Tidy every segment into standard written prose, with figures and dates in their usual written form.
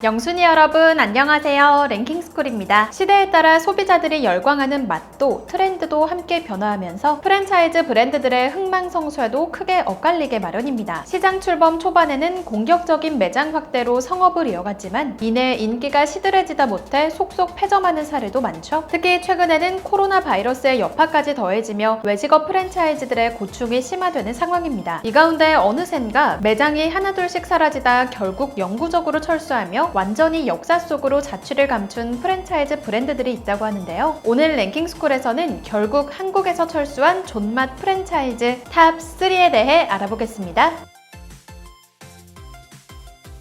영순이 여러분 안녕하세요. 랭킹스쿨입니다. 시대에 따라 소비자들이 열광하는 맛도 트렌드도 함께 변화하면서 프랜차이즈 브랜드들의 흥망성쇠도 크게 엇갈리게 마련입니다. 시장 출범 초반에는 공격적인 매장 확대로 성업을 이어갔지만 이내 인기가 시들해지다 못해 속속 폐점하는 사례도 많죠. 특히 최근에는 코로나 바이러스의 여파까지 더해지며 외식업 프랜차이즈들의 고충이 심화되는 상황입니다. 이 가운데 어느샌가 매장이 하나둘씩 사라지다 결국 영구적으로 철수하며 완전히 역사 속으로 자취를 감춘 프랜차이즈 브랜드들이 있다고 하는데요. 오늘 랭킹스쿨에서는 결국 한국에서 철수한 존맛 프랜차이즈 탑 3에 대해 알아보겠습니다.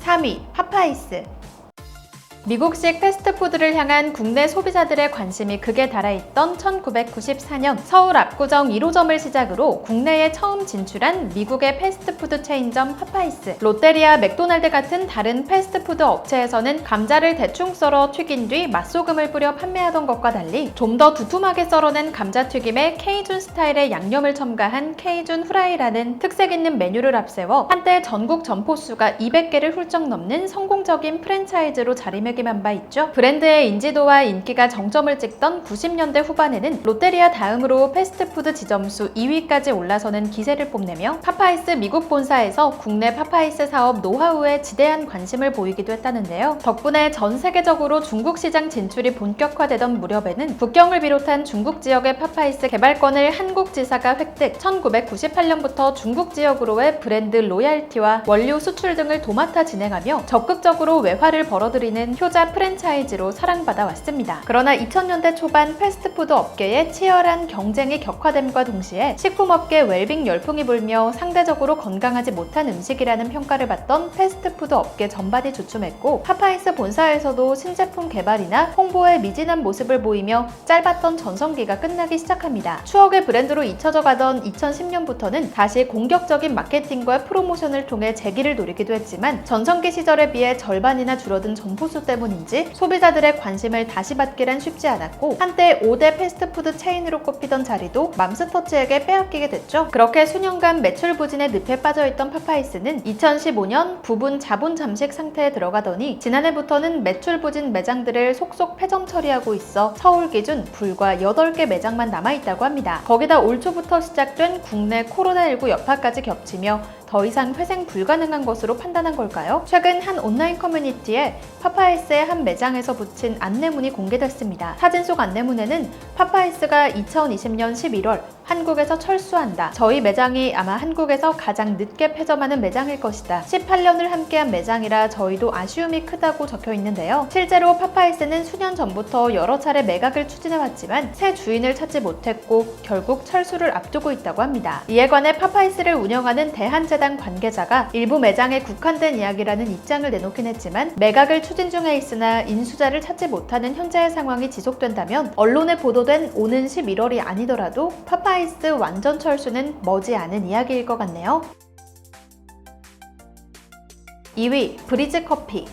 3위 파파이스. 미국식 패스트푸드를 향한 국내 소비자들의 관심이 극에 달해있던 1994년 서울 압구정 1호점을 시작으로 국내에 처음 진출한 미국의 패스트푸드 체인점 파파이스. 롯데리아, 맥도날드 같은 다른 패스트푸드 업체에서는 감자를 대충 썰어 튀긴 뒤 맛소금을 뿌려 판매하던 것과 달리 좀 더 두툼하게 썰어낸 감자튀김에 케이준 스타일의 양념을 첨가한 케이준 후라이라는 특색 있는 메뉴를 앞세워 한때 전국 점포수가 200개를 훌쩍 넘는 성공적인 프랜차이즈로 자리매김 한 바 있죠. 브랜드의 인지도와 인기가 정점을 찍던 90년대 후반에는 롯데리아 다음으로 패스트푸드 지점수 2위까지 올라서는 기세를 뽐내며 파파이스 미국 본사에서 국내 파파이스 사업 노하우에 지대한 관심을 보이기도 했다는데요. 덕분에 전 세계적으로 중국 시장 진출이 본격화되던 무렵에는 북경을 비롯한 중국 지역의 파파이스 개발권을 한국 지사가 획득, 1998년부터 중국 지역으로의 브랜드 로얄티와 원료 수출 등을 도맡아 진행하며 적극적으로 외화를 벌어들이는 효자 프랜차이즈로 사랑받아 왔습니다. 그러나 2000년대 초반 패스트푸드 업계의 치열한 경쟁이 격화됨과 동시에 식품업계 웰빙 열풍이 불며 상대적으로 건강하지 못한 음식이라는 평가를 받던 패스트푸드 업계 전반이 주춤했고 파파이스 본사에서도 신제품 개발이나 홍보에 미진한 모습을 보이며 짧았던 전성기가 끝나기 시작합니다. 추억의 브랜드로 잊혀져 가던 2010년부터는 다시 공격적인 마케팅과 프로모션을 통해 재기를 노리기도 했지만 전성기 시절에 비해 절반이나 줄어든 점포수 때문인지 소비자들의 관심을 다시 받기란 쉽지 않았고 한때 5대 패스트푸드 체인으로 꼽히던 자리도 맘스터치에게 빼앗기게 됐죠. 그렇게 수년간 매출 부진의 늪에 빠져있던 파파이스는 2015년 부분 자본 잠식 상태에 들어가더니 지난해부터는 매출 부진 매장들을 속속 폐점 처리하고 있어 서울 기준 불과 8개 매장만 남아있다고 합니다. 거기다 올 초부터 시작된 국내 코로나19 여파까지 겹치며 더 이상 회생 불가능한 것으로 판단한 걸까요? 최근 한 온라인 커뮤니티에 파파이스의 한 매장에서 붙인 안내문이 공개됐습니다. 사진 속 안내문에는 파파이스가 2020년 11월 한국에서 철수한다. 저희 매장이 아마 한국에서 가장 늦게 폐점하는 매장일 것이다. 18년을 함께한 매장이라 저희도 아쉬움이 크다고 적혀 있는데요. 실제로 파파이스는 수년 전부터 여러 차례 매각을 추진해왔지만 새 주인을 찾지 못했고 결국 철수를 앞두고 있다고 합니다. 이에 관해 파파이스를 운영하는 대한재단 관계자가 일부 매장에 국한된 이야기라는 입장을 내놓긴 했지만 매각을 추진 중에 있으나 인수자를 찾지 못하는 현재의 상황이 지속된다면 언론에 보도된 오는 11월이 아니더라도 파파이스 완전 철수는 머지않은 이야기일 것 같네요. 2위 브리즈커피.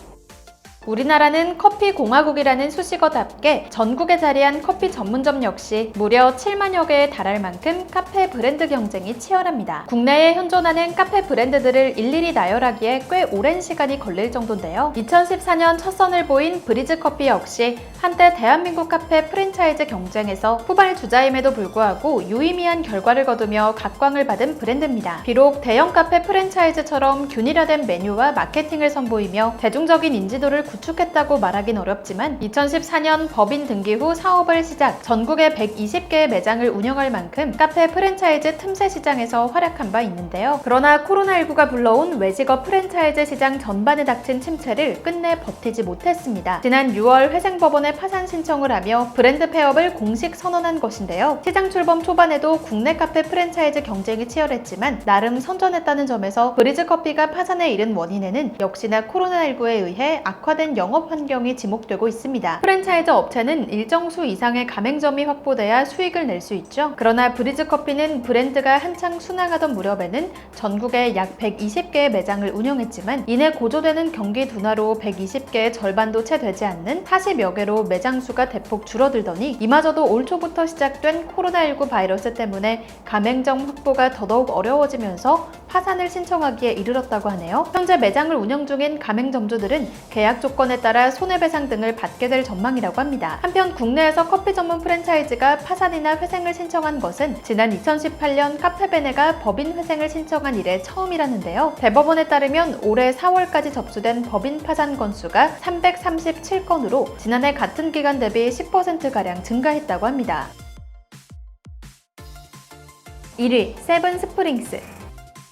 우리나라는 커피 공화국이라는 수식어답게 전국에 자리한 커피 전문점 역시 무려 7만여 개에 달할 만큼 카페 브랜드 경쟁이 치열합니다. 국내에 현존하는 카페 브랜드들을 일일이 나열하기에 꽤 오랜 시간이 걸릴 정도인데요. 2014년 첫 선을 보인 브리즈커피 역시 한때 대한민국 카페 프랜차이즈 경쟁에서 후발 주자임에도 불구하고 유의미한 결과를 거두며 각광을 받은 브랜드입니다. 비록 대형 카페 프랜차이즈처럼 균일화된 메뉴와 마케팅을 선보이며 대중적인 인지도를 구축했다고 말하긴 어렵지만 2014년 법인 등기 후 사업을 시작, 전국에 120개의 매장을 운영할 만큼 카페 프랜차이즈 틈새 시장에서 활약한 바 있는데요. 그러나 코로나19가 불러온 외식업 프랜차이즈 시장 전반에 닥친 침체를 끝내 버티지 못했습니다. 지난 6월 회생법원에 파산 신청을 하며 브랜드 폐업을 공식 선언한 것인데요. 시장 출범 초반에도 국내 카페 프랜차이즈 경쟁이 치열했지만 나름 선전했다는 점에서 브리즈커피가 파산에 이른 원인에는 역시나 코로나19에 의해 악화된 영업 환경이 지목되고 있습니다. 프랜차이즈 업체는 일정 수 이상의 가맹점이 확보돼야 수익을 낼 수 있죠. 그러나 브리즈커피는 브랜드가 한창 순항하던 무렵에는 전국에 약 120개의 매장을 운영했지만 이내 고조되는 경기 둔화로 120개의 절반도 채 되지 않는 40여 개로 매장 수가 대폭 줄어들더니 이마저도 올 초부터 시작된 코로나19 바이러스 때문에 가맹점 확보가 더더욱 어려워지면서 파산을 신청하기에 이르렀다고 하네요. 현재 매장을 운영 중인 가맹점주들은 계약 조건을 조건에 따라 손해배상 등을 받게 될 전망이라고 합니다. 한편 국내에서 커피 전문 프랜차이즈가 파산이나 회생을 신청한 것은 지난 2018년 카페베네가 법인 회생을 신청한 이래 처음이라는데요. 대법원에 따르면 올해 4월까지 접수된 법인 파산 건수가 337건으로 지난해 같은 기간 대비 10%가량 증가했다고 합니다. 1위 세븐스프링스.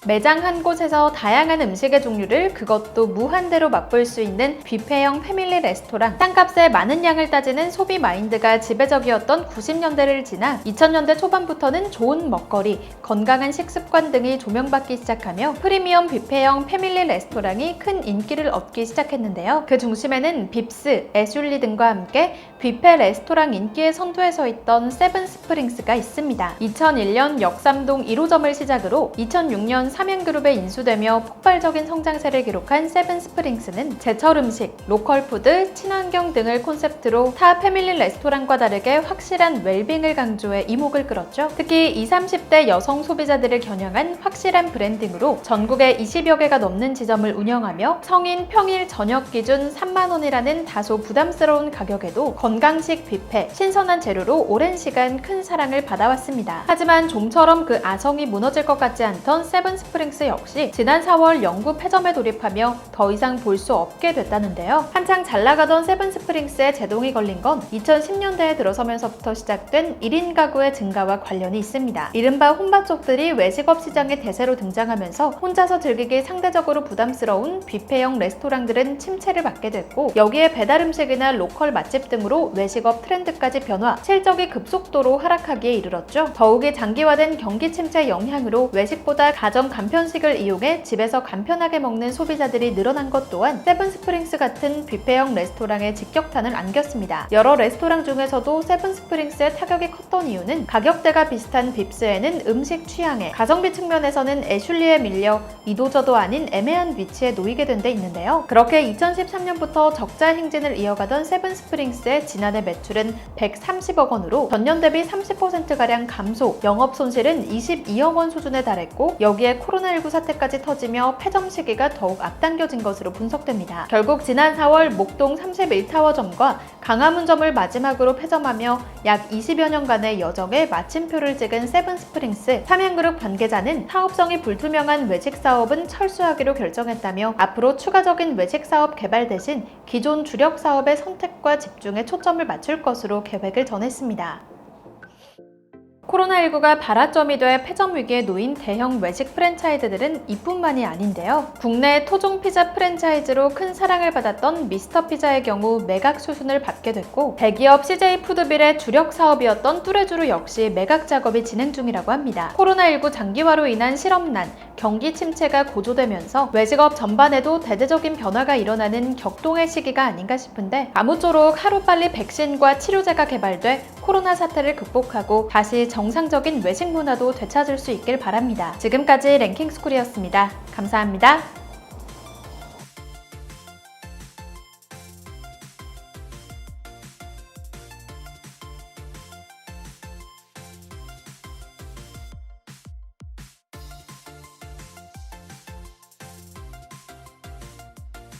매장 한 곳에서 다양한 음식의 종류를 그것도 무한대로 맛볼 수 있는 뷔페형 패밀리 레스토랑. 땅값에 많은 양을 따지는 소비 마인드가 지배적이었던 90년대를 지나 2000년대 초반부터는 좋은 먹거리, 건강한 식습관 등이 조명받기 시작하며 프리미엄 뷔페형 패밀리 레스토랑이 큰 인기를 얻기 시작했는데요. 그 중심에는 빕스, 애슐리 등과 함께 뷔페 레스토랑 인기의 선두에 서 있던 세븐스프링스가 있습니다. 2001년 역삼동 1호점을 시작으로 2006년 삼양그룹에 인수되며 폭발적인 성장세를 기록한 세븐스프링스는 제철 음식, 로컬 푸드, 친환경 등을 콘셉트로 타 패밀리 레스토랑과 다르게 확실한 웰빙을 강조해 이목을 끌었죠. 특히 20, 30대 여성 소비자들을 겨냥한 확실한 브랜딩으로 전국에 20여 개가 넘는 지점을 운영하며 성인 평일 저녁 기준 3만 원이라는 다소 부담스러운 가격에도 건강식 뷔페, 신선한 재료로 오랜 시간 큰 사랑을 받아왔습니다. 하지만 좀처럼 그 아성이 무너질 것 같지 않던 세븐스프링스 역시 지난 4월 영구 폐점에 돌입하며 더 이상 볼 수 없게 됐다는데요. 한창 잘 나가던 세븐스프링스에 제동이 걸린 건 2010년대에 들어서면서부터 시작된 1인 가구의 증가와 관련이 있습니다. 이른바 혼밥족들이 외식업 시장의 대세로 등장하면서 혼자서 즐기기 상대적으로 부담스러운 뷔페형 레스토랑들은 침체를 받게 됐고, 여기에 배달 음식이나 로컬 맛집 등으로 외식업 트렌드까지 변화, 실적이 급속도로 하락하기에 이르렀죠. 더욱이 장기화된 경기 침체 영향으로 외식보다 가정 간편식을 이용해 집에서 간편하게 먹는 소비자들이 늘어난 것 또한 세븐스프링스 같은 뷔페형 레스토랑에 직격탄을 안겼습니다. 여러 레스토랑 중에서도 세븐스프링스의 타격이 컸던 이유는 가격대가 비슷한 빕스에는 음식 취향에, 가성비 측면에서는 애슐리에 밀려 이도저도 아닌 애매한 위치에 놓이게 된 데 있는데요. 그렇게 2013년부터 적자 행진을 이어가던 세븐스프링스의 지난해 매출은 130억 원으로 전년 대비 30%가량 감소, 영업 손실은 22억 원 수준에 달했고, 여기에 코로나19 사태까지 터지며 폐점 시기가 더욱 앞당겨진 것으로 분석됩니다. 결국 지난 4월 목동 31타워점과 강화문점을 마지막으로 폐점하며 약 20여 년간의 여정에 마침표를 찍은 세븐스프링스. 삼양그룹 관계자는 사업성이 불투명한 외식 사업은 철수하기로 결정했다며 앞으로 추가적인 외식 사업 개발 대신 기존 주력 사업의 선택과 집중에 초점을 맞출 것으로 계획을 전했습니다. 코로나19가 발화점이 돼 폐점 위기에 놓인 대형 외식 프랜차이즈들은 이뿐만이 아닌데요. 국내 토종 피자 프랜차이즈로 큰 사랑을 받았던 미스터 피자의 경우 매각 수순을 밟게 됐고, 대기업 CJ 푸드빌의 주력 사업이었던 뚜레쥬르 역시 매각 작업이 진행 중이라고 합니다. 코로나19 장기화로 인한 실업난, 경기 침체가 고조되면서 외식업 전반에도 대대적인 변화가 일어나는 격동의 시기가 아닌가 싶은데, 아무쪼록 하루빨리 백신과 치료제가 개발돼 코로나 사태를 극복하고 다시 정상적인 외식 문화도 되찾을 수 있길 바랍니다. 지금까지 랭킹스쿨이었습니다. 감사합니다.